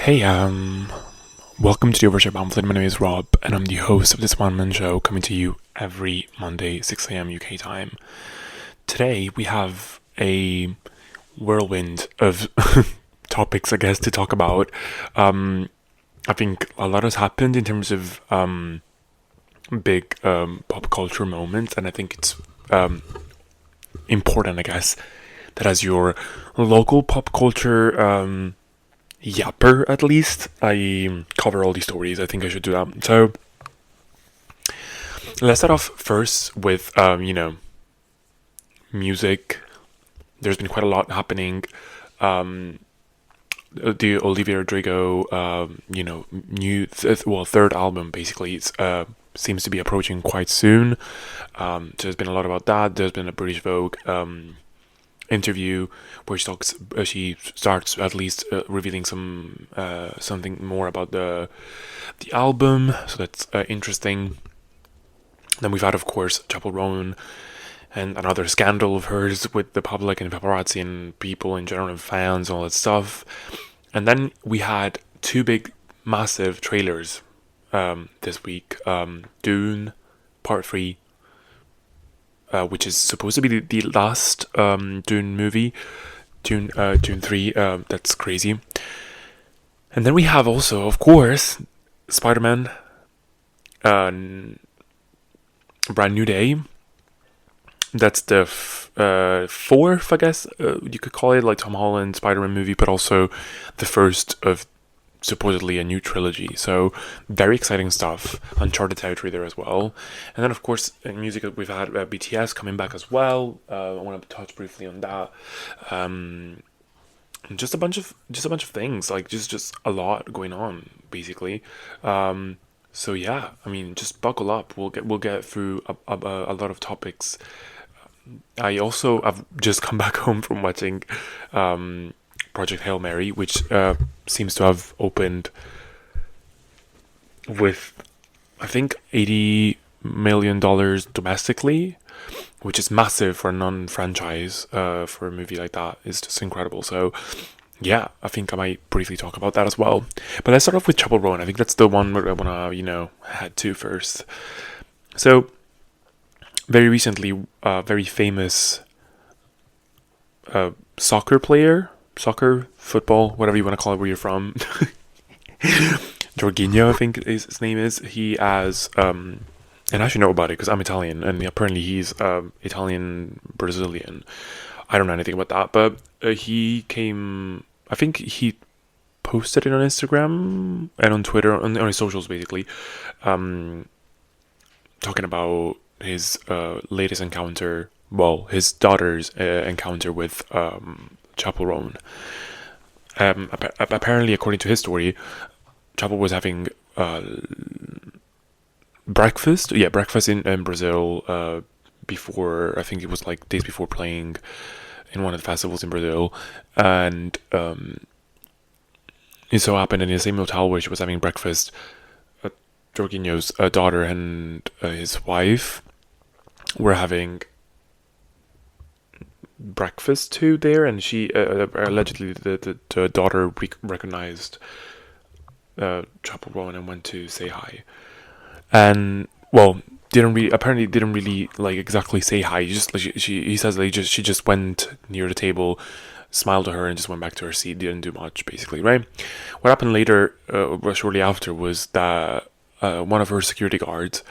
Hey, welcome to the Overshare Pamphlet. My name is Rob, and I'm the host of this one-man show coming to you every Monday, 6 a.m. UK time. Today, we have a whirlwind of topics, I guess, to talk about. I think a lot has happened in terms of big pop culture moments, and I think it's important, I guess, that as your local pop culture yapper, at least, I cover all these stories. I think I should do that. So let's start off first with music. There's been quite a lot happening. The Olivia Rodrigo third album basically seems to be approaching quite soon. So there's been a lot about that. There's been a British Vogue interview where she starts at least revealing something more about the album, so that's interesting. Then we've had, of course, Chappell Roan and another scandal of hers with the public and paparazzi and people in general and fans and all that stuff. And then we had two big massive trailers this week. Dune Part 3, which is supposed to be the last Dune movie, Dune 3. That's crazy. And then we have also, of course, Spider-Man, Brand New Day. That's the fourth, I guess you could call it, like Tom Holland Spider-Man movie, but also the first of supposedly a new trilogy. So very exciting stuff. Uncharted territory there as well. And then, of course, in music we've had BTS coming back as well. I want to touch briefly on that. Just a bunch of things, like just a lot going on basically. So yeah, I mean, just buckle up. We'll get through a lot of topics. I've just come back home from watching Project Hail Mary, which seems to have opened with, I think, $80 million domestically, which is massive for a non-franchise. For a movie like that, is just incredible. So yeah, I think I might briefly talk about that as well. But let's start off with Chappell Roan. I think that's the one where I wanna head to first. So very recently, very famous soccer player, football, whatever you want to call it, where you're from. Jorginho, I think his name is. He has, and I should know about it because I'm Italian, and apparently he's Italian Brazilian. I don't know anything about that, but he came. I think he posted it on Instagram and on Twitter, on his socials, basically, talking about his latest encounter. Well, his daughter's encounter with Chappell Roan. Apparently, according to his story, Chappell was having breakfast in Brazil before, I think it was like days before playing in one of the festivals in Brazil, and it so happened in the same hotel where she was having breakfast, Jorginho's daughter and his wife were having breakfast too there, and she allegedly the daughter recognized Chappell Roan and went to say hi, and well, didn't really like exactly say hi. He says like she just went near the table, smiled to her, and just went back to her seat. Didn't do much, basically, right? What happened later, shortly after, was that one of her security guards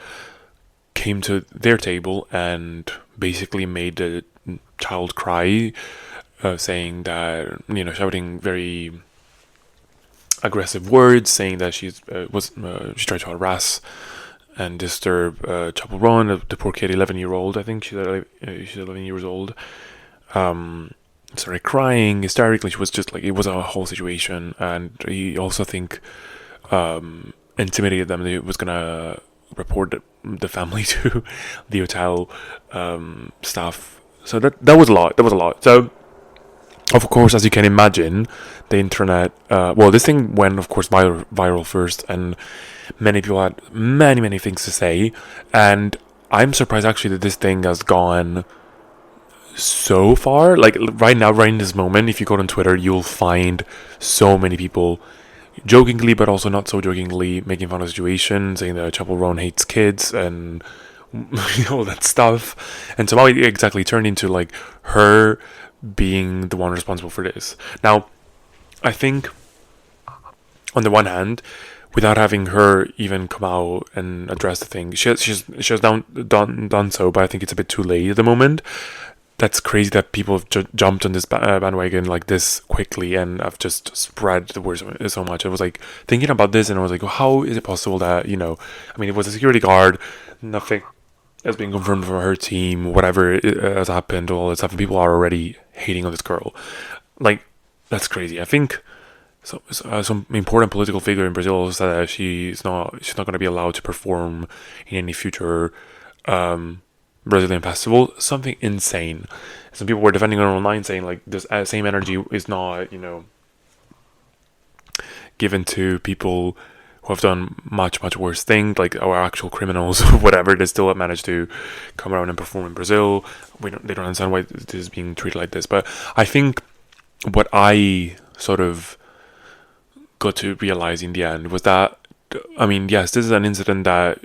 came to their table and basically made the child cry, saying that, shouting very aggressive words, saying that she tried to harass and disturb Chappell Roan, the poor kid, 11-year-old. I think she's 11 years old. Started crying hysterically. She was just like, it was a whole situation, and he also think intimidated them. They was gonna report the family to the hotel staff. So that was a lot. So, of course, as you can imagine, the internet, this thing went, of course, viral first, and many people had many things to say, and I'm surprised actually that this thing has gone so far. Like right now, right in this moment, if you go on Twitter, you'll find so many people jokingly but also not so jokingly making fun of the situation, saying that Chappell Roan hates kids and all that stuff. And somehow it exactly turned into like her being the one responsible for this. Now, I think on the one hand, without having her even come out and address the thing, she has done so, but I think it's a bit too late at the moment. That's crazy that people have jumped on this bandwagon like this quickly and have just spread the word so much. I was like thinking about this and I was like, well, how is it possible that, I mean, it was a security guard, nothing has been confirmed from her team, whatever has happened, all this stuff, and people are already hating on this girl. Like, that's crazy. I think some important political figure in Brazil said that she's not going to be allowed to perform in any future Brazilian festival. Something insane. Some people were defending her online, saying like this same energy is not given to people who have done much worse things, like our actual criminals or whatever. They still have managed to come around and perform in Brazil. They don't understand why this is being treated like this. But I think what I sort of got to realize in the end was that, I mean, yes, this is an incident that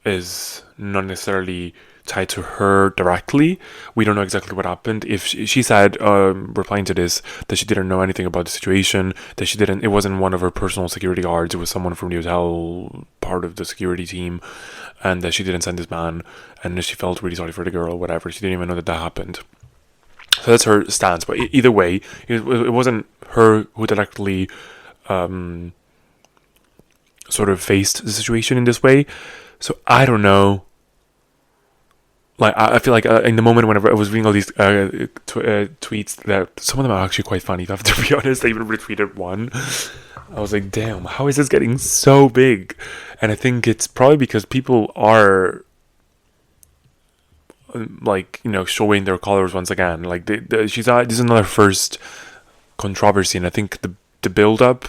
is not necessarily tied to her directly. We don't know exactly what happened. If she said, replying to this, that she didn't know anything about the situation, that it wasn't one of her personal security guards, it was someone from the hotel, part of the security team, and that she didn't send this man, and that she felt really sorry for the girl, whatever. She didn't even know that happened. So that's her stance. But either way, it wasn't her who directly sort of faced the situation in this way. So I don't know. Like, I feel like in the moment whenever I was reading all these tweets, that some of them are actually quite funny, I have to be honest. I even retweeted one. I was like, damn, how is this getting so big? And I think it's probably because people are like, showing their colors once again. Like, this is another first controversy, and I think the build up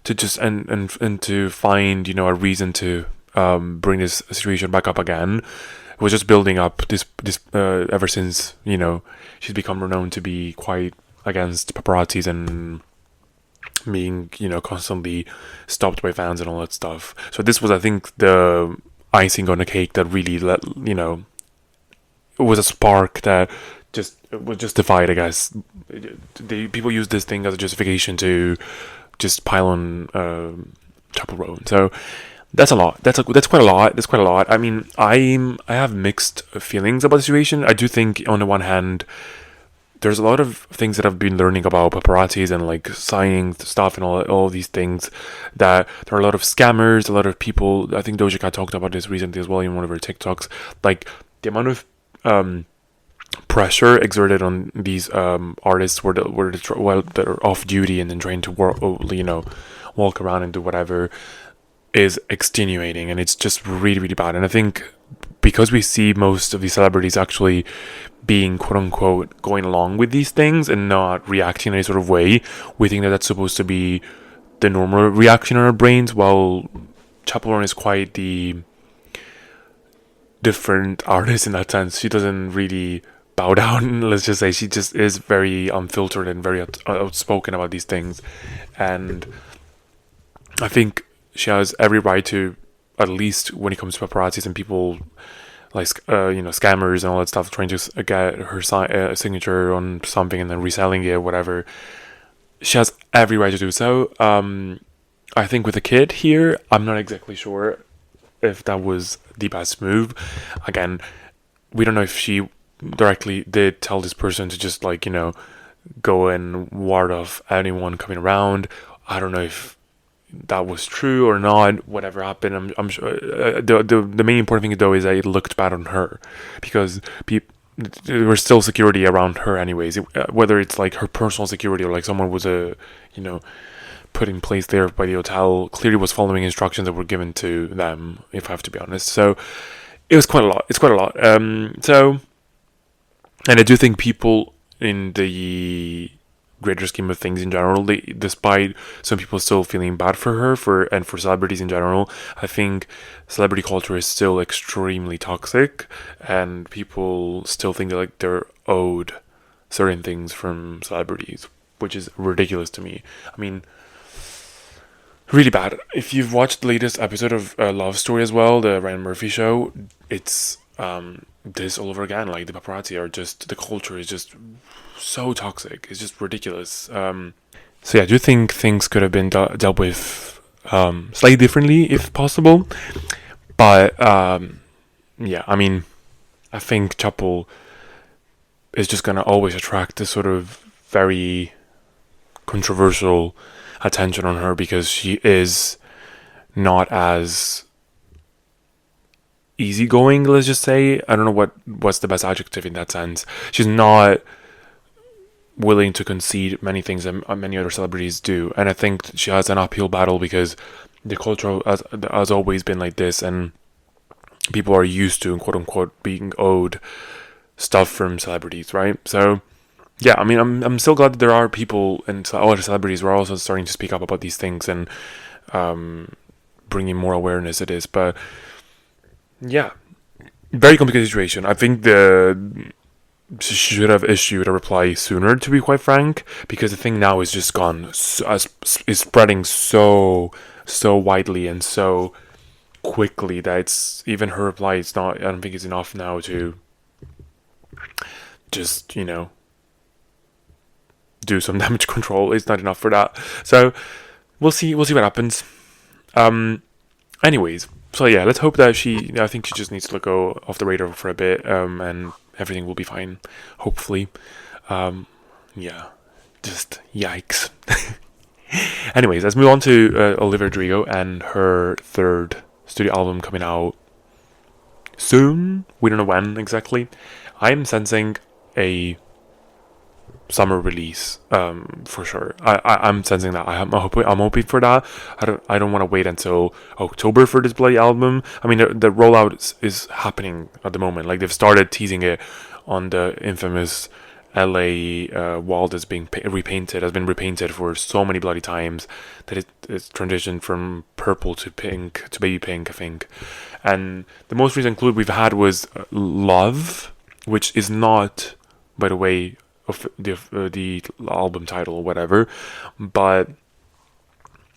to just and to find a reason to bring this situation back up again was just building up this ever since she's become renowned to be quite against paparazzis and being constantly stopped by fans and all that stuff. So this was, I think, the icing on the cake that really let it was a spark that just was justified, I guess. People use this thing as a justification to just pile on Chappell Roan. So that's a lot. That's quite a lot. That's quite a lot. I mean, I have mixed feelings about the situation. I do think, on the one hand, there's a lot of things that I've been learning about paparazzis and like signing stuff and all these things, that there are a lot of scammers, a lot of people. I think Doja Cat talked about this recently as well in one of her TikToks. Like, the amount of pressure exerted on these artists where they're off duty and then trying to walk around and do whatever is extenuating, and it's just really, really bad. And I think because we see most of these celebrities actually being, quote unquote, going along with these things and not reacting in any sort of way, we think that that's supposed to be the normal reaction in our brains, while Chappell Roan is quite the different artist in that sense. She doesn't really bow down, let's just say. She just is very unfiltered and very outspoken about these things, and I think she has every right to, at least when it comes to paparazzis and people like scammers and all that stuff, trying to get her signature on something and then reselling it, whatever. She has every right to do so. I think with the kid here, I'm not exactly sure if that was the best move. Again, we don't know if she directly did tell this person to just go and ward off anyone coming around. I don't know if that was true or not. Whatever happened, I'm sure the main important thing though is that it looked bad on her, because there was still security around her anyways, whether it's like her personal security or like someone was put in place there by the hotel, clearly was following instructions that were given to them, if I have to be honest. So it was quite a lot. It's quite a lot. So, and I do think people in the greater scheme of things in general, despite some people still feeling bad for her, and for celebrities in general, I think celebrity culture is still extremely toxic, and people still think that they're owed certain things from celebrities, which is ridiculous to me. I mean, really bad. If you've watched the latest episode of Love Story as well, the Ryan Murphy show, it's this all over again. Like the paparazzi are just, the culture is just so toxic. It's just ridiculous. So yeah, I do think things could have been dealt with slightly differently if possible. But yeah, I mean, I think Chappell is just gonna always attract this sort of very controversial attention on her because she is not as easygoing, let's just say. I don't know what's the best adjective in that sense. She's not willing to concede many things that many other celebrities do, and I think she has an uphill battle because the culture has always been like this, and people are used to, quote unquote, being owed stuff from celebrities, right? So yeah, I mean, I'm still glad that there are people and other celebrities who are also starting to speak up about these things and bringing more awareness to this. But yeah, very complicated situation. I think she should have issued a reply sooner, to be quite frank, because the thing now is just gone, is spreading so widely and so quickly that it's even her reply. It's not. I don't think it's enough now to just do some damage control. It's not enough for that. So we'll see what happens. Anyways, so yeah, let's hope that I think she just needs to let go off the radar for a bit, and everything will be fine, hopefully. Yeah, just yikes. Anyways, let's move on to Olivia Rodrigo and her third studio album coming out soon. We don't know when exactly. I'm sensing a summer release, for sure. I'm sensing that. I'm hoping for that. I don't want to wait until October for this bloody album. I mean, the rollout is happening at the moment. Like, they've started teasing it on the infamous LA wall that's being repainted. Has been repainted for so many bloody times that it's transitioned from purple to pink to baby pink, I think. And the most recent clue we've had was Love, which is not, by the way, of the album title or whatever, but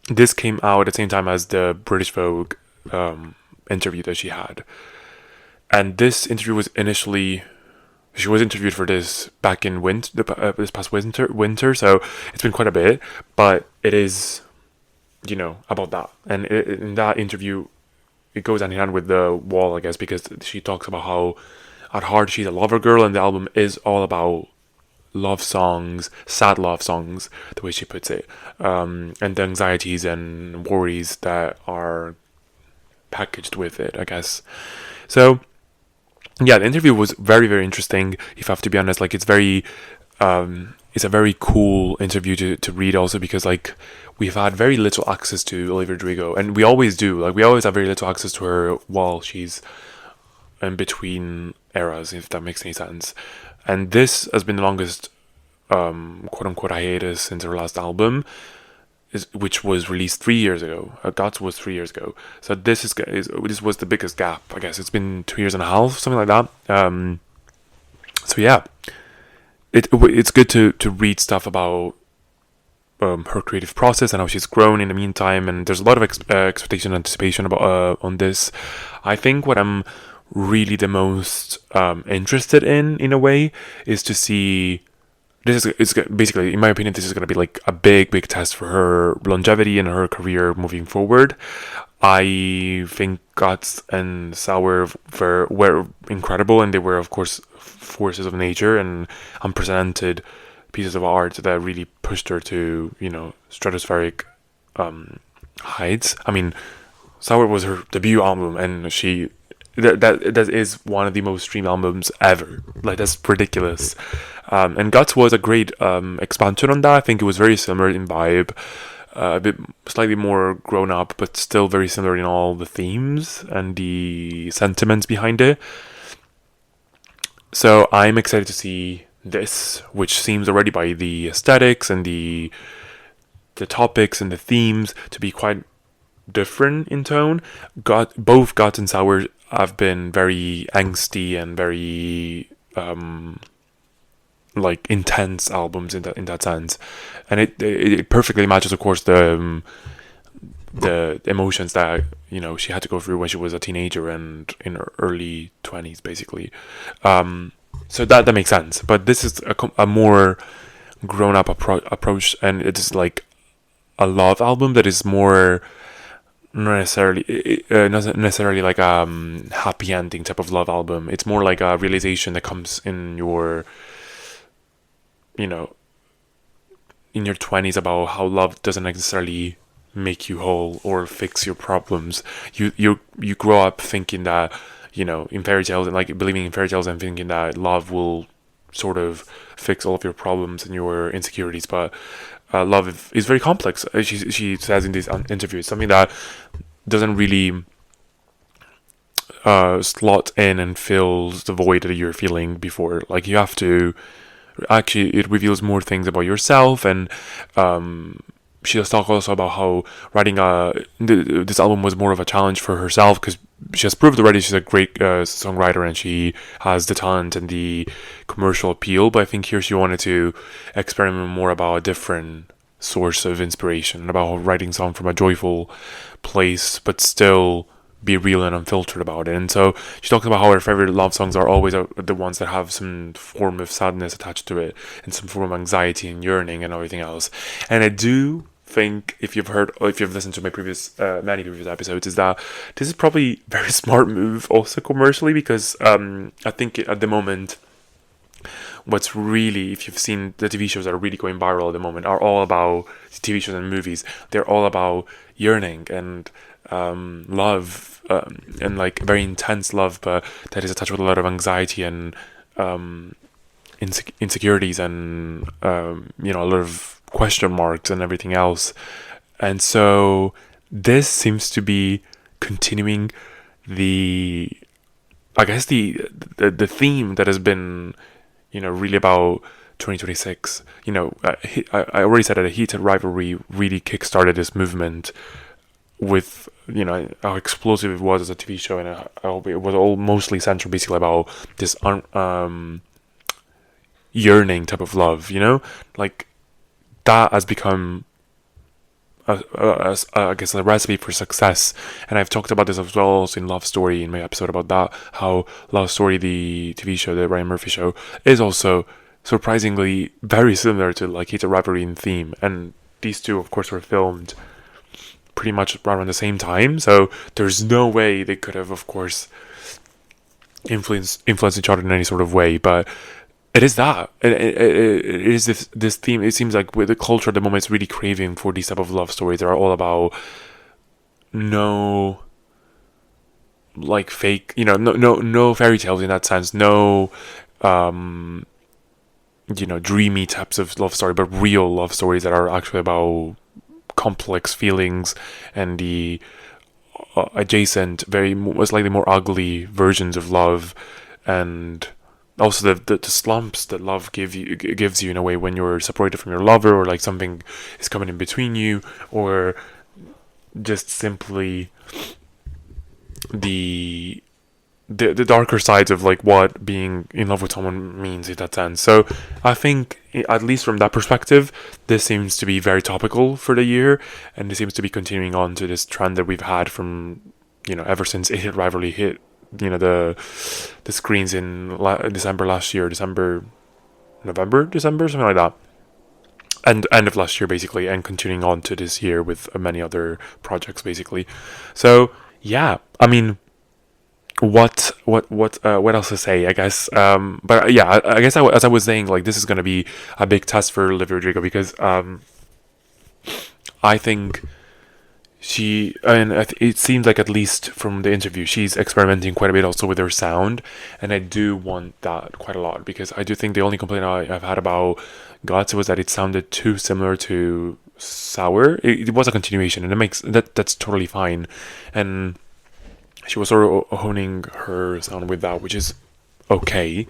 this came out at the same time as the British Vogue interview that she had. And this interview was initially, she was interviewed for this back in this past winter, so it's been quite a bit, but it is, about that. And in that interview, it goes hand in hand with the wall, I guess, because she talks about how at heart she's a lover girl, and the album is all about love songs, sad love songs, the way she puts it, and the anxieties and worries that are packaged with it, I guess. So yeah, the interview was very, very interesting, if I have to be honest. Like, it's a very cool interview to read also, because like we've had very little access to Olivia Rodrigo, and we always do. Like, we always have very little access to her while she's in between eras, if that makes any sense. And this has been the longest quote unquote hiatus since her last album, which was released 3 years ago. Guts was 3 years ago. So this was the biggest gap, I guess. It's been 2 years and a half, something like that. So yeah, it's good to read stuff about her creative process and how she's grown in the meantime. And there's a lot of expectation and anticipation about on this. I think what I'm really the most interested in a way, is to see. It's basically, in my opinion, this is going to be like a big test for her longevity and her career moving forward. I think Guts and Sour were incredible, and they were, of course, forces of nature and unprecedented pieces of art that really pushed her to, stratospheric heights. I mean, Sour was her debut album, and that is one of the most streamed albums ever. Like, that's ridiculous. And Guts was a great expansion on that. I think it was very similar in vibe, a bit slightly more grown up, but still very similar in all the themes and the sentiments behind it. So I'm excited to see this, which seems already by the aesthetics and the topics and the themes to be quite different in tone. Both Guts and Sour have been very angsty and very like intense albums in that sense, and it perfectly matches, of course, the the emotions that she had to go through when she was a teenager and in her early 20s, basically. So that makes sense. But this is a more grown up approach, and it's like a love album that is more not necessarily like happy ending type of love album. It's more like a realization that comes in your you know in your 20s about how love doesn't necessarily make you whole or fix your problems. You grow up thinking that in fairy tales, and like believing in fairy tales and thinking that love will sort of fix all of your problems and your insecurities, but love is very complex. She says in this interview, it's something that doesn't really slot in and fills the void that you're feeling before. Like, you have to actually, it reveals more things about yourself. And she does talk also about how writing this album was more of a challenge for herself, because she has proved already she's a great songwriter, and she has the talent and the commercial appeal. But I think here she wanted to experiment more about a different source of inspiration, about writing songs from a joyful place, but still be real and unfiltered about it. And so she talks about how her favorite love songs are always the ones that have some form of sadness attached to it, and some form of anxiety and yearning and everything else. And I do think, if you've listened to my many previous episodes, is that this is probably a very smart move also commercially, because I think at the moment, what's really, if you've seen the TV shows that are really going viral at the moment, are all about TV shows and movies. They're all about yearning and love, and like very intense love, but that is attached with a lot of anxiety and insecurities, and a lot of question marks and everything else. And so this seems to be continuing the theme that has been really about 2026. I already said that a heated rivalry really kickstarted this movement with how explosive it was as a TV show, and I hope it was all mostly centered basically about this yearning type of love. Like, that has become I guess a recipe for success. And I've talked about this as well in Love Story, in my episode about that, how Love Story, the TV show, the Ryan Murphy show, is also surprisingly very similar to like Heated Rivalry in theme. And these two, of course, were filmed pretty much around the same time, so there's no way they could have, of course, influenced each other in any sort of way. But it is that. It is this theme. It seems like with the culture at the moment, it's really craving for these type of love stories that are all about no, like, fake, no fairy tales in that sense, no, dreamy types of love story, but real love stories that are actually about complex feelings and the adjacent, slightly more ugly versions of love, and also the slumps that love gives you in a way when you're separated from your lover, or like something is coming in between you, or just simply the darker sides of like what being in love with someone means in that sense. So I think, at least from that perspective, this seems to be very topical for the year, and it seems to be continuing on to this trend that we've had from ever since It Hit Rivalry hit the screens in December last year, November, something like that, and end of last year basically, and continuing on to this year with many other projects basically. So yeah, I mean, what else to say, I guess. But yeah, I guess as I was saying, like, this is going to be a big test for Olivia Rodrigo, because I think it seems like, at least from the interview, she's experimenting quite a bit also with her sound, and I do want that quite a lot, because I do think the only complaint I've had about Guts was that it sounded too similar to Sour. It was a continuation, and that's totally fine, and she was sort of honing her sound with that, which is okay.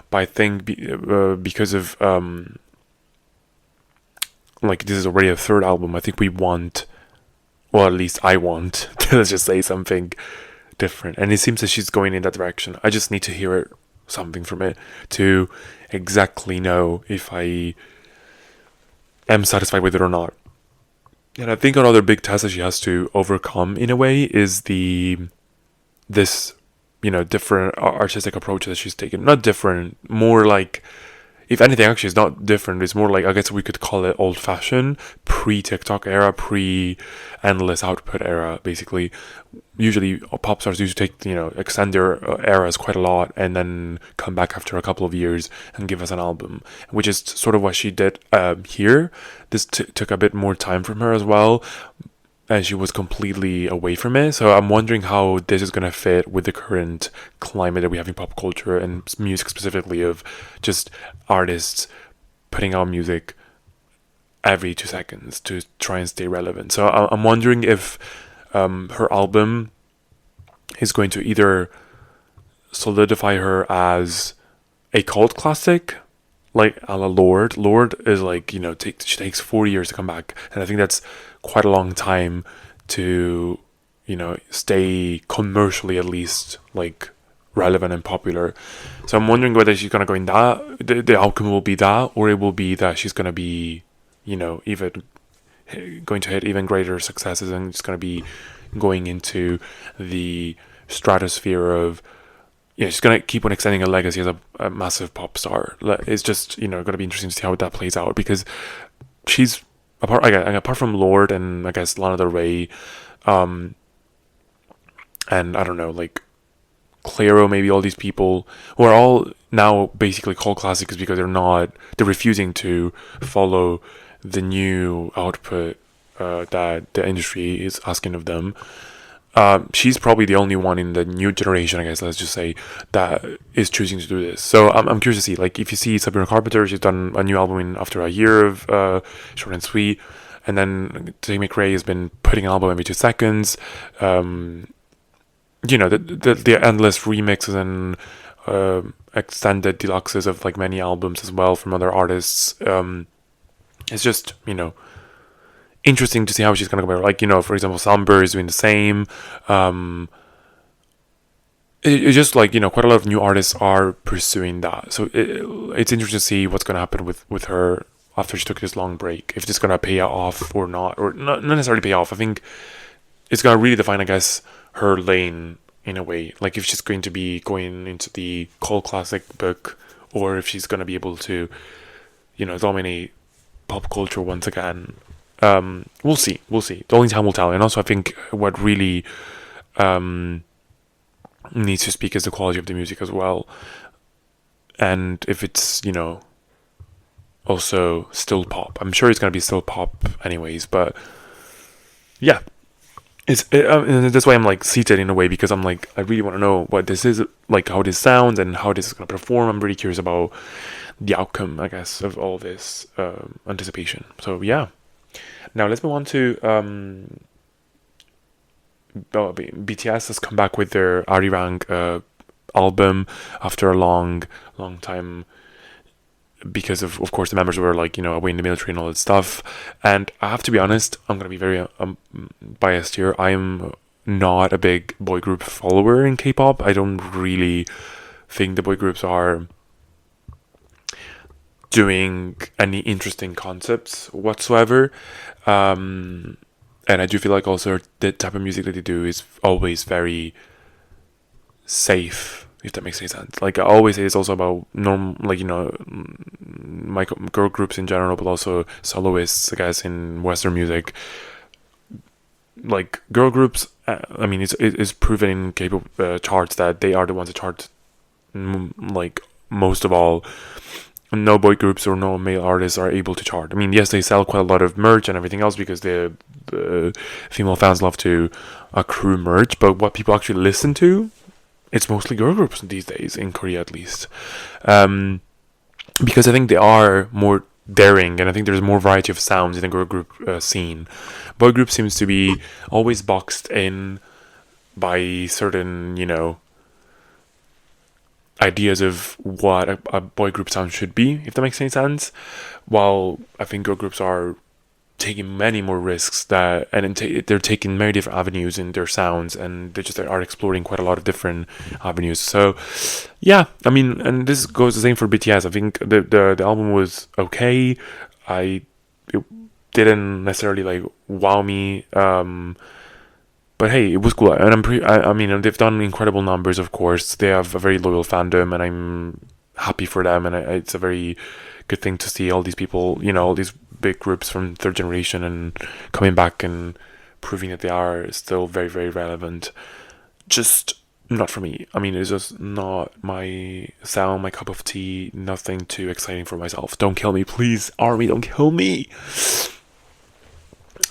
But I think because of like, this is already a third album, I think we want, well, at least I want let's just say something different, and it seems that she's going in that direction. I just need to hear something from it to exactly know if I am satisfied with it or not. And I think another big test that she has to overcome in a way is this different artistic approach that she's taken. Not different, more like, if anything, actually, it's not different. It's more like, I guess we could call it old-fashioned, pre-TikTok era, pre-endless output era, basically. Usually, pop stars usually extend their eras quite a lot and then come back after a couple of years and give us an album, which is sort of what she did here. This took a bit more time from her as well, and she was completely away from it. So I'm wondering how this is going to fit with the current climate that we have in pop culture and music specifically, of just artists putting out music every 2 seconds to try and stay relevant. So I'm wondering if her album is going to either solidify her as a cult classic, like a la Lord. Lord is like, she takes 4 years to come back, and I think that's quite a long time to, stay commercially at least like relevant and popular. So I'm wondering whether she's gonna go in that, the outcome will be that, or it will be that she's gonna be, even going to hit even greater successes and it's gonna be going into the stratosphere of, she's going to keep on extending her legacy as a massive pop star. It's just, going to be interesting to see how that plays out, because she's, apart from Lorde and I guess Lana Del Rey, and I don't know, like Clairo, maybe, all these people who are all now basically cult classics because they're refusing to follow the new output that the industry is asking of them. She's probably the only one in the new generation, I guess, let's just say, that is choosing to do this. So I'm curious to see, like, if you see Sabrina Carpenter, she's done a new album after a year of Short and Sweet, and then Tate McRae has been putting an album every 2 seconds. The endless remixes and extended deluxes of like many albums as well from other artists. It's just, interesting to see how she's gonna go about. Like, for example, Samber is doing the same. It's just like, quite a lot of new artists are pursuing that. So it's interesting to see what's gonna happen with her after she took this long break. If it's gonna pay off or not, or not necessarily pay off. I think it's gonna really define, I guess, her lane in a way. Like, if she's going to be going into the cult classic book, or if she's gonna be able to, dominate pop culture once again. We'll see. The only time will tell. And also, I think what really needs to speak is the quality of the music as well. And if it's, also still pop. I'm sure it's going to be still pop anyways, but yeah. And that's why I'm like seated in a way, because I'm like, I really want to know what this is, like how this sounds and how this is going to perform. I'm really curious about the outcome, I guess, of all this anticipation. So yeah. Now let's move on to BTS has come back with their Arirang album after a long time, because of course the members were like, away in the military and all that stuff. And I have to be honest, I'm gonna be very biased here. I'm not a big boy group follower in K-pop. I don't really think the boy groups are doing any interesting concepts whatsoever, and I do feel like also the type of music that they do is always very safe, if that makes any sense. Like I always say, it's also about my girl groups in general, but also soloists, I guess, in Western music. Like girl groups, I mean, it's proven in K-pop charts that they are the ones that chart like most of all. No boy groups or no male artists are able to chart. I mean, yes, they sell quite a lot of merch and everything else because the female fans love to accrue merch, but what people actually listen to, it's mostly girl groups these days, in Korea at least. Because I think they are more daring, and I think there's more variety of sounds in the girl group scene. Boy group seems to be always boxed in by certain, ideas of what a boy group sound should be, if that makes any sense. While I think girl groups are taking many more risks they're taking many different avenues in their sounds, and they just are exploring quite a lot of different avenues. So yeah, I mean, and this goes the same for BTS. I think the album was okay. didn't necessarily like wow me. But hey, it was cool, and I mean, they've done incredible numbers. Of course, they have a very loyal fandom, and I'm happy for them. And it's a very good thing to see all these people, all these big groups from third generation, and coming back and proving that they are still very, very relevant. Just not for me. I mean, it's just not my sound, my cup of tea. Nothing too exciting for myself. Don't kill me, please, Army. Don't kill me.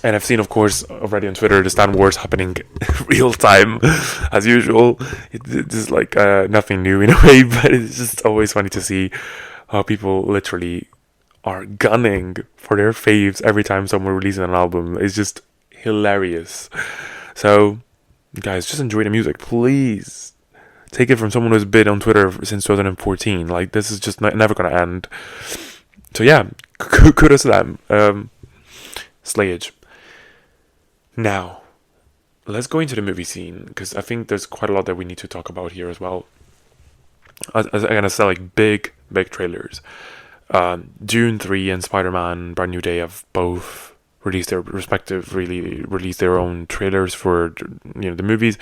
And I've seen, of course, already on Twitter, the Stan Wars happening real time, as usual. It's just like nothing new in a way, but it's just always funny to see how people literally are gunning for their faves every time someone releases an album. It's just hilarious. So, guys, just enjoy the music, please. Take it from someone who's been on Twitter since 2014. Like, this is just never gonna end. So yeah, kudos to them. Slayage. Now, let's go into the movie scene, because I think there's quite a lot that we need to talk about here as well. As I'm gonna say, like, big trailers. Dune 3 and Spider-Man Brand New Day have both released their own trailers for the movies.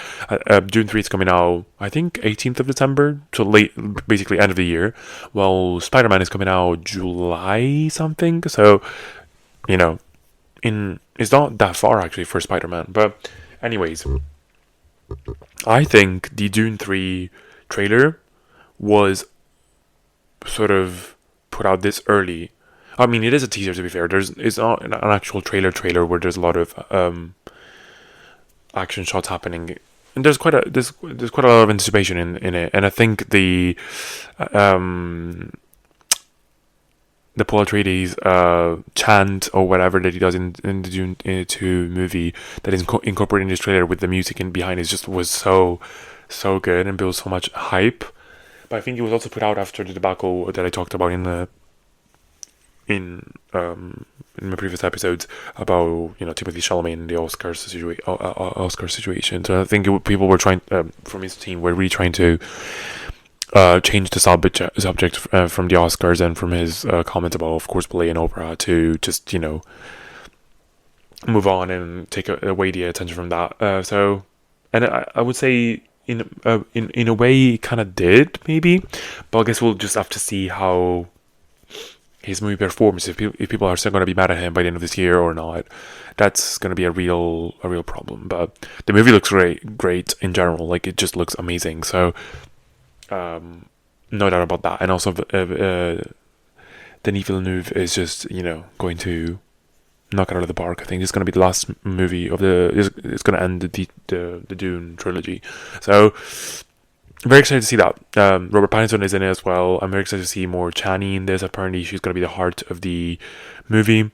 Dune 3 is coming out, I think, 18th of December, so late, basically end of the year, while Spider-Man is coming out July something. So it's not that far actually for Spider-Man. But anyways, I think the Dune 3 trailer was sort of put out this early. I mean, it is a teaser, to be fair. It's not an actual trailer where there's a lot of action shots happening, and there's quite a lot of anticipation in it. And I think the Paul Atreides chant or whatever that he does in the Dune 2 movie that is incorporated in this trailer with the music in behind it was so good and built so much hype. But I think it was also put out after the debacle that I talked about in my previous episodes about Timothée Chalamet and the Oscar situation. So I think people were trying from his team were really trying to change the subject from the Oscars and from his comments about, of course, ballet and opera to just move on and take away the attention from that. And I would say in a way it kind of did, maybe, but I guess we'll just have to see how his movie performs, if people are still going to be mad at him by the end of this year or not. That's going to be a real problem. But the movie looks great in general. Like, it just looks amazing. So no doubt about that. And also Denis Villeneuve is just going to knock it out of the park. I think it's going to be the last movie of it's going to end the Dune trilogy. So very excited to see that. Robert Pattinson is in it as well. I'm very excited to see more Chani in this. Apparently she's going to be the heart of the movie.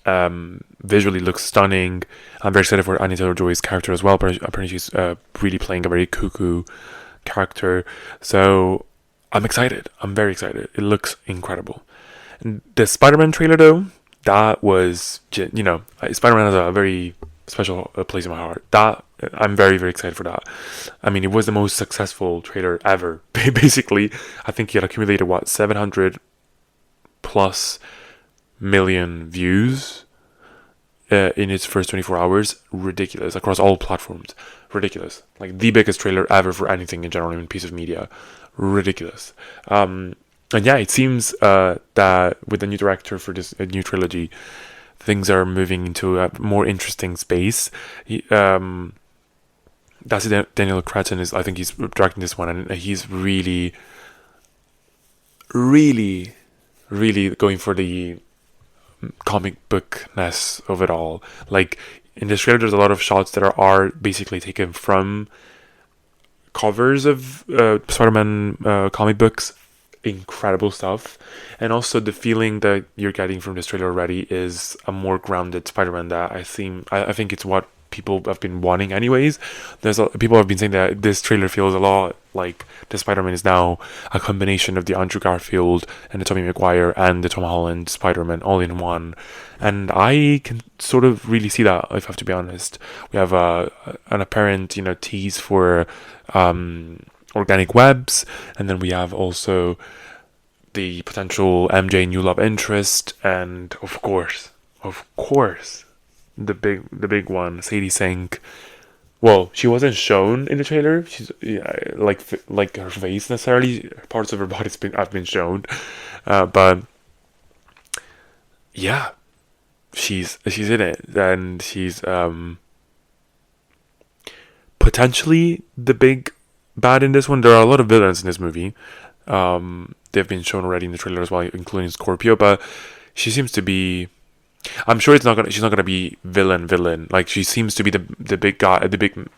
Visually looks stunning. I'm very excited for Anya Taylor-Joy's character as well. Apparently she's really playing a very cuckoo character. So I'm excited. I'm very excited. It looks incredible. And the Spider-Man trailer though, that was, Spider-Man has a very special place in my heart. That I'm very, very excited for that. I mean, it was the most successful trailer ever. Basically, I think he had accumulated 700 plus million views in its first 24 hours. Ridiculous, across all platforms. Ridiculous, like the biggest trailer ever for anything in general, even piece of media. Ridiculous. And yeah, it seems that with the new director for this new trilogy, things are moving into a more interesting space. Daniel Cretton I think he's directing this one, and he's really, really, really going for the comic bookness of it all. Like, in this trailer, there's a lot of shots that are basically taken from covers of Spider-Man comic books. Incredible stuff. And also the feeling that you're getting from this trailer already is a more grounded Spider-Man that I think it's what people have been wanting anyways. People have been saying that this trailer feels a lot like the Spider-Man is now a combination of the Andrew Garfield and the Tobey Maguire and the Tom Holland Spider-Man all in one. And I can sort of really see that, if I have to be honest. We have an apparent tease for organic webs, and then we have also the potential MJ new love interest, and of course of course, the big one, Sadie Sink. Well, she wasn't shown in the trailer. She's like her face necessarily. Parts of her body's been have been shown, but yeah, she's in it, and she's potentially the big bad in this one. There are a lot of villains in this movie. They've been shown already in the trailer as well, including Scorpio. But she seems to be. I'm sure she's not gonna be villain. Like she seems to be the big guy, the big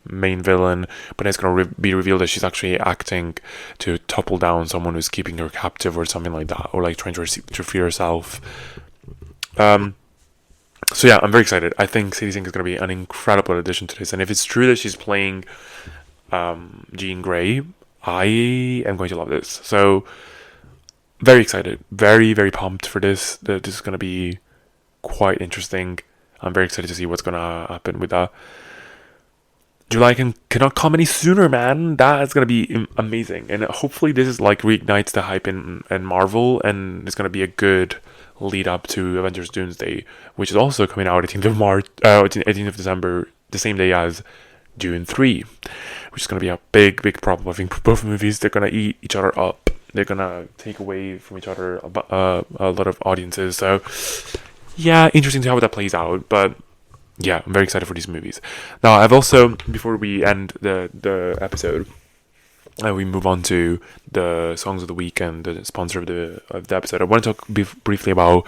main villain. But it's gonna be revealed that she's actually acting to topple down someone who's keeping her captive or something like that, or like trying to free herself. Um, so yeah, I'm very excited. I think Sadie Sink is going to be an incredible addition to this, and if it's true that she's playing Jean Grey, I am going to love this. So very excited, very pumped for this. This is going to be quite interesting. I'm very excited to see what's going to happen with that. July cannot come any sooner, man. That is gonna be amazing, and hopefully this is like reignites the hype in Marvel, and it's gonna be a good lead up to Avengers Doomsday, which is also coming out 18th of March, 18th of December, the same day as Dune 3, which is gonna be a big problem. I think both movies, they're gonna eat each other up. They're gonna take away from each other a lot of audiences. So yeah, interesting to how that plays out, but yeah, I'm very excited for these movies. Now, I've also, before we end the episode, we move on to the songs of the week and the sponsor of the episode. I want to talk briefly about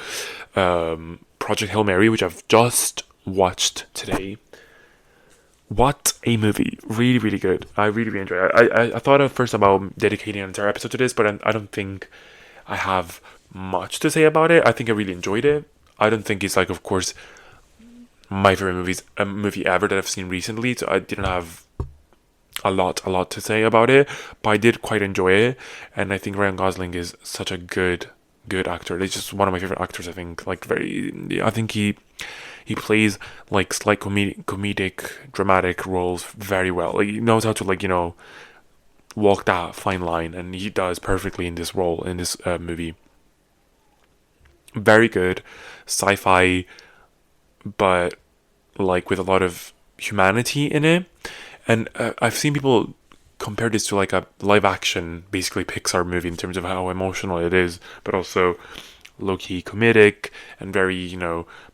Project Hail Mary, which I've just watched today. What a movie! Really good. I really enjoyed it. I thought at first about dedicating an entire episode to this, but I don't think I have much to say about it. I think I really enjoyed it. I don't think it's like, of course, my favorite movie ever that I've seen recently, so I didn't have a lot to say about it, but I did quite enjoy it, and I think Ryan Gosling is such a good actor. He's just one of my favorite actors. I think I think he plays like slight comedic dramatic roles very well. Like he knows how to walk that fine line, and he does perfectly in this role in this movie. Very good sci-fi, but like with a lot of humanity in it. And I've seen people compare this to like a live action, basically Pixar movie in terms of how emotional it is, but also low-key comedic and very,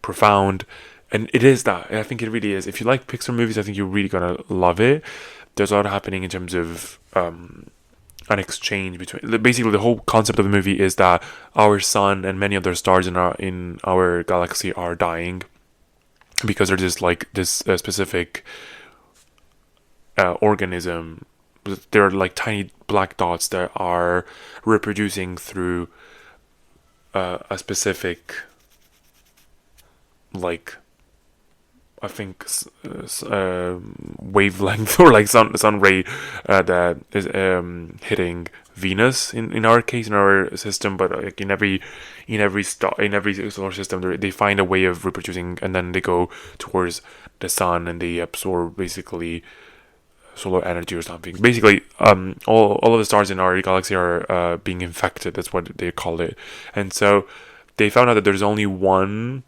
profound. And it is that. And I think it really is. If you like Pixar movies, I think you're really gonna love it. There's a lot happening in terms of an exchange between. Basically, the whole concept of the movie is that our sun and many other stars in our galaxy are dying because there's this specific organism. They're like tiny black dots that are reproducing through a specific, like, I think wavelength or like sun ray that is hitting Venus in our case, in our system, but like in every solar system they find a way of reproducing, and then they go towards the sun and they absorb basically solar energy or something. Basically, all of the stars in our galaxy are being infected. That's what they call it. And so they found out that there's only one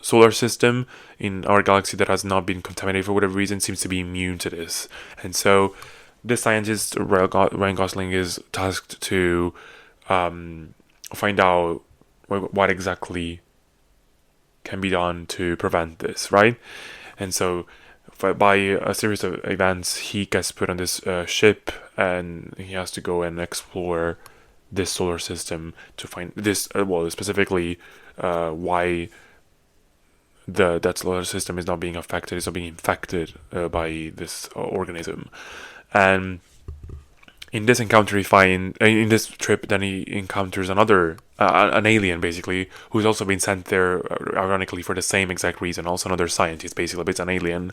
solar system in our galaxy that has not been contaminated for whatever reason, seems to be immune to this. And so this scientist, Ryan Gosling, is tasked to find out what exactly can be done to prevent this, right? And so by a series of events, he gets put on this ship, and he has to go and explore this solar system to find this. Specifically, why that solar system is not being affected, is not being infected by this organism. And in this encounter, in this trip, then he encounters an alien, basically, who's also been sent there, ironically, for the same exact reason. Also, another scientist, basically, but it's an alien,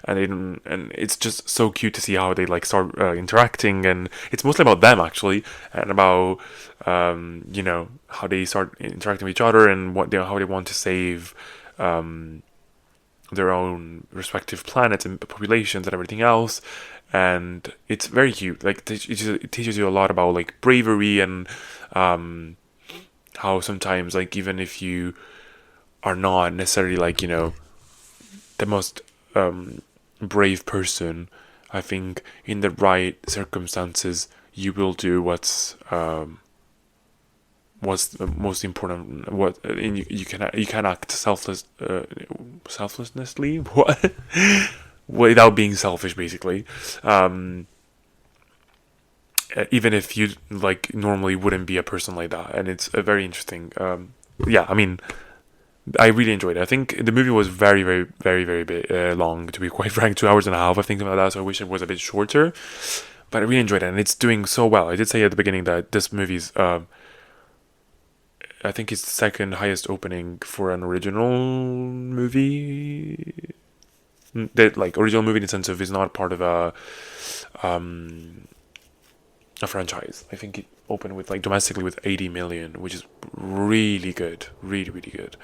and it's just so cute to see how they start interacting, and it's mostly about them actually, and about how they start interacting with each other, and how they want to save their own respective planets and populations and everything else. And it's very cute. Like it teaches you a lot about bravery and how sometimes even if you are not necessarily like, the most brave person. I think in the right circumstances, you will do what's the most important. And you can act selflessly. What? Without being selfish, basically. Even if you like normally wouldn't be a person like that, and it's a very interesting. Yeah, I mean, I really enjoyed it. I think the movie was very, very, very, very long. To be quite frank, 2 hours and a half. I think something like that. So I wish it was a bit shorter. But I really enjoyed it, and it's doing so well. I did say at the beginning that this movie's, I think it's the second highest opening for an original movie. That like original movie in the sense of is not part of a franchise. I think it opened with like domestically with 80 million, which is really good, really really good.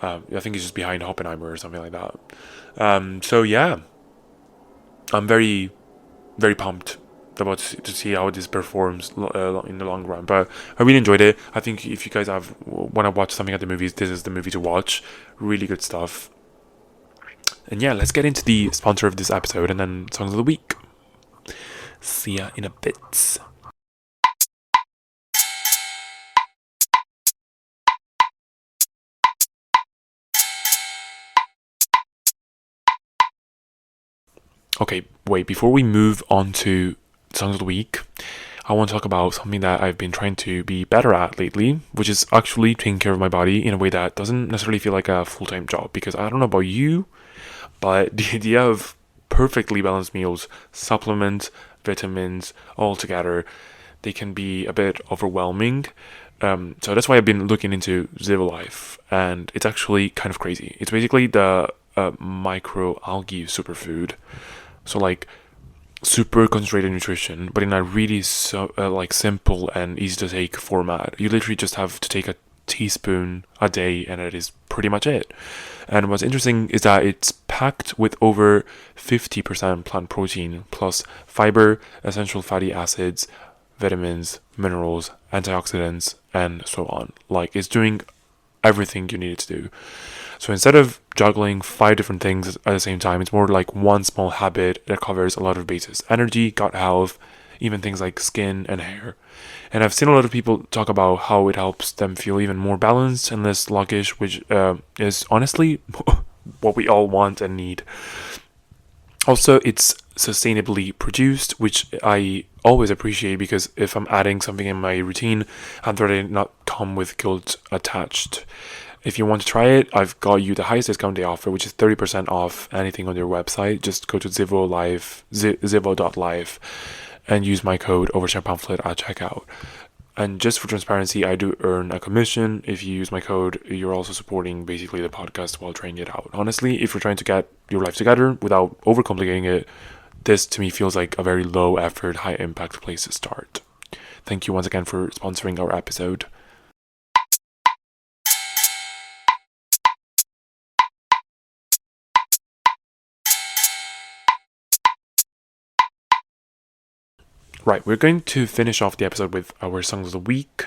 I think it's just behind Oppenheimer or something like that. So yeah, I'm very very pumped about to see how this performs in the long run. But I really enjoyed it. I think if you guys want to watch something at the movies, this is the movie to watch. Really good stuff. And yeah, let's get into the sponsor of this episode and then songs of the week. See ya in a bit. Okay, wait, before we move on to songs of the week, I want to talk about something that I've been trying to be better at lately, which is actually taking care of my body in a way that doesn't necessarily feel like a full-time job. Because I don't know about you, but the idea of perfectly balanced meals, supplements, vitamins, all together, they can be a bit overwhelming. So that's why I've been looking into Zivolife, and it's actually kind of crazy. It's basically the microalgae superfood. So like super concentrated nutrition, but in a really like simple and easy to take format. You literally just have to take a teaspoon a day, and it is pretty much it. And what's interesting is that it's packed with over 50% plant protein plus fiber, essential fatty acids, vitamins, minerals, antioxidants, and so on. Like it's doing everything you need it to do. So instead of juggling 5 different things at the same time, it's more like one small habit that covers a lot of bases: energy, gut health, even things like skin and hair. And I've seen a lot of people talk about how it helps them feel even more balanced and less sluggish, which is honestly what we all want and need. Also, it's sustainably produced, which I always appreciate, because if I'm adding something in my routine, I'd rather not come with guilt attached. If you want to try it, I've got you the highest discount they offer, which is 30% off anything on their website. Just go to zivo.live and use my code Overshare Pamphlet at checkout. And just for transparency, I do earn a commission. If you use my code, you're also supporting basically the podcast while trying it out. Honestly, if you're trying to get your life together without overcomplicating it, this to me feels like a very low effort, high impact place to start. Thank you once again for sponsoring our episode. Right, we're going to finish off the episode with our songs of the week.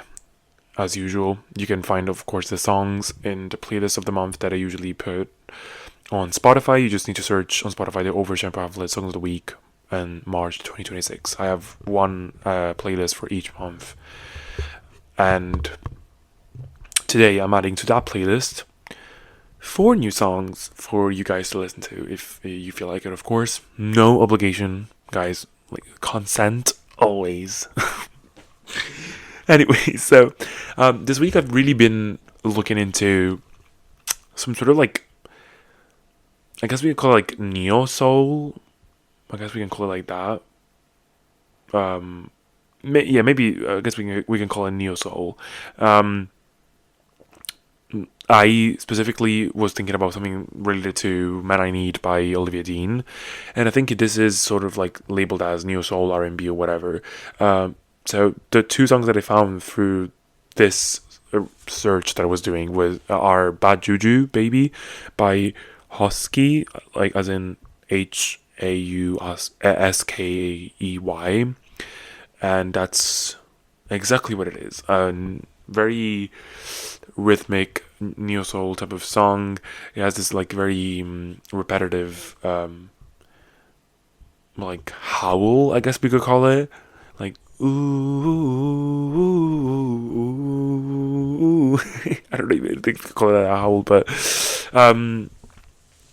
As usual, you can find, of course, the songs in the playlist of the month that I usually put on Spotify. You just need to search on Spotify the Overshare Pamphlet Songs of the Week and March 2026. I have one playlist for each month. And today I'm adding to that playlist 4 new songs for you guys to listen to if you feel like it, of course. No obligation, guys. Like, consent always. Anyway, so this week I've really been looking into some sort of like, I guess we can call it like neo soul. I guess we can call it like that. Maybe I guess we can call it neo soul. I specifically was thinking about something related to "Man I Need" by Olivia Dean, and I think this is sort of like labeled as neo soul, R&B, or whatever. So the 2 songs that I found through this search that I was doing are "Bad Juju Baby" by Husky, like as in Hauskey, and that's exactly what it is. Very rhythmic neo soul type of song. It has this like very repetitive like howl, I guess we could call it, like ooh, ooh, ooh, ooh. I don't even think we could call it a howl, but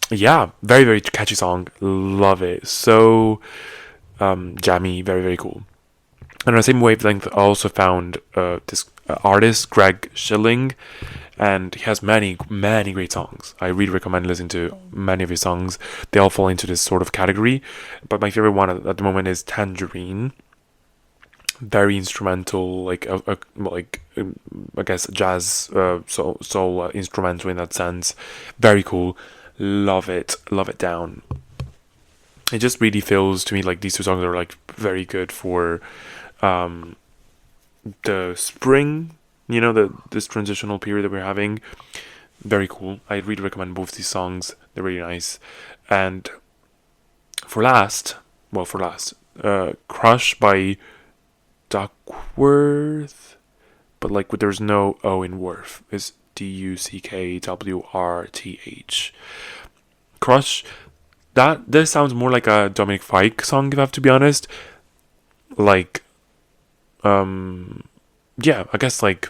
yeah, very very catchy song. Love it. So jammy, very very cool. And on the same wavelength, I also found this artist, Greg Schilling, and he has many, many great songs. I really recommend listening to many of his songs. They all fall into this sort of category. But my favorite one at the moment is Tangerine. Very instrumental, like I guess jazz, soul instrumental in that sense. Very cool. Love it down. It just really feels to me like these two songs are like very good for the spring, this transitional period that we're having. Very cool. I really recommend both these songs. They're really nice. And for last, Crush by Duckworth, but like there's no O in Worth. It's Duckwrth. Crush. This sounds more like a Dominic Fike song, if I have to be honest. Like, yeah, I guess like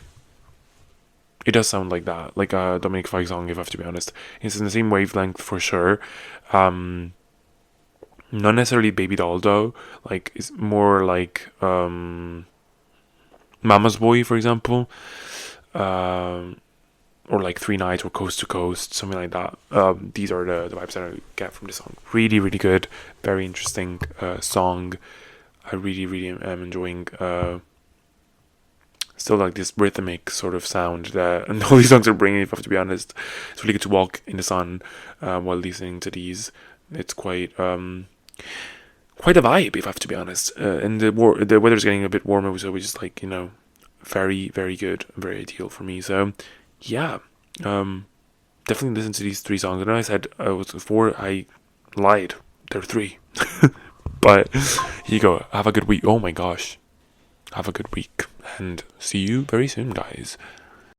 it does sound like that, like a Dominic Fike song, if I have to be honest. It's in the same wavelength for sure. Not necessarily Baby Doll though. Like it's more like Mama's Boy, for example. Or like Three Nights or Coast to Coast, something like that. These are the vibes that I get from this song. Really, really good. Very interesting song. I really, really am enjoying still like this rhythmic sort of sound that and all these songs are bringing, if I have to be honest. It's really good to walk in the sun while listening to these. It's quite a vibe, if I have to be honest. And the weather's getting a bit warmer, so we just like, very, very good, very ideal for me. So yeah, definitely listen to these three songs. I know I said it was four. I lied. They're three. But here you go. Have a good week. Oh my gosh. Have a good week. And see you very soon, guys.